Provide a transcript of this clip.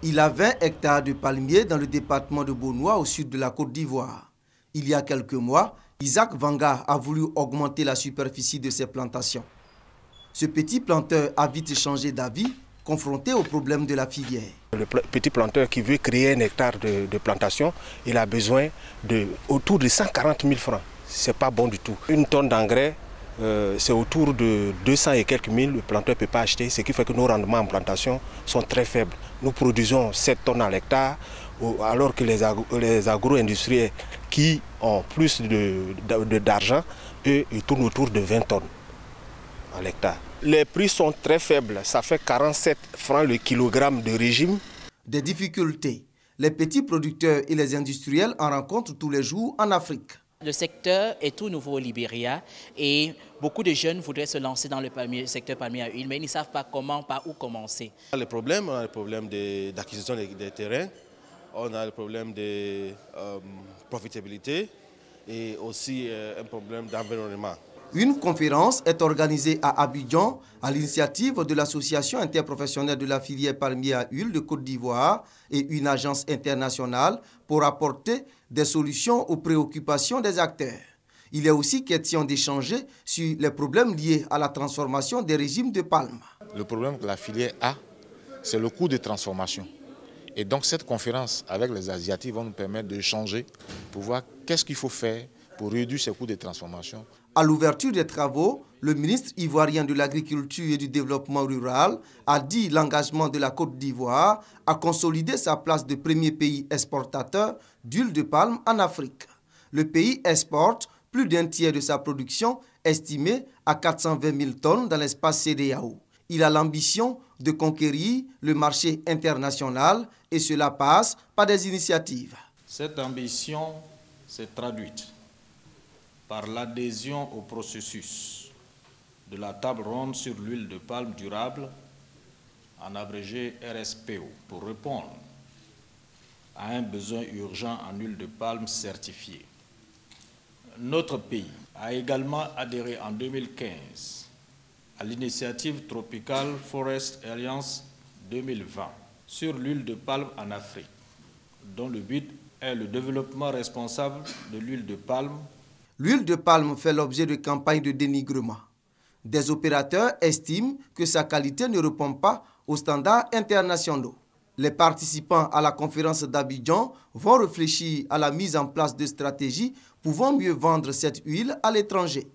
Il a 20 hectares de palmiers dans le département de Bonoua au sud de la Côte d'Ivoire. Il y a quelques mois, Isaac Vanga a voulu augmenter la superficie de ses plantations. Ce petit planteur a vite changé d'avis, confronté au problème de la filière. Le petit planteur qui veut créer un hectare de plantation, il a besoin autour de 140 000 francs. Ce n'est pas bon du tout. Une tonne d'engrais, c'est autour de 200 et quelques mille, le planteur ne peut pas acheter, ce qui fait que nos rendements en plantation sont très faibles. Nous produisons 7 tonnes à l'hectare, alors que les agro-industriels qui ont plus d'argent, eux, ils tournent autour de 20 tonnes à l'hectare. Les prix sont très faibles, ça fait 47 francs le kilogramme de régime. Des difficultés, les petits producteurs et les industriels en rencontrent tous les jours en Afrique. Le secteur est tout nouveau au Libéria et beaucoup de jeunes voudraient se lancer dans le secteur palmier à huile, mais ils ne savent pas comment, par où commencer. On a le problème d'acquisition des terrains, on a le problème de profitabilité et aussi un problème d'environnement. Une conférence est organisée à Abidjan à l'initiative de l'Association interprofessionnelle de la filière palmier à huile de Côte d'Ivoire et une agence internationale pour apporter des solutions aux préoccupations des acteurs. Il est aussi question d'échanger sur les problèmes liés à la transformation des régimes de palme. Le problème que la filière a, c'est le coût de transformation. Et donc cette conférence avec les Asiatiques va nous permettre d'échanger pour voir qu'est-ce qu'il faut faire pour réduire ces coûts de transformation. À l'ouverture des travaux, le ministre ivoirien de l'Agriculture et du Développement rural a dit l'engagement de la Côte d'Ivoire à consolider sa place de premier pays exportateur d'huile de palme en Afrique. Le pays exporte plus d'un tiers de sa production, estimée à 420 000 tonnes dans l'espace CEDEAO. Il a l'ambition de conquérir le marché international et cela passe par des initiatives. Cette ambition s'est traduite par l'adhésion au processus de la table ronde sur l'huile de palme durable, en abrégé RSPO, pour répondre à un besoin urgent en huile de palme certifiée. Notre pays a également adhéré en 2015 à l'initiative Tropical Forest Alliance 2020 sur l'huile de palme en Afrique, dont le but est le développement responsable de l'huile de palme. L'huile de palme fait l'objet de campagnes de dénigrement. Des opérateurs estiment que sa qualité ne répond pas aux standards internationaux. Les participants à la conférence d'Abidjan vont réfléchir à la mise en place de stratégies pouvant mieux vendre cette huile à l'étranger.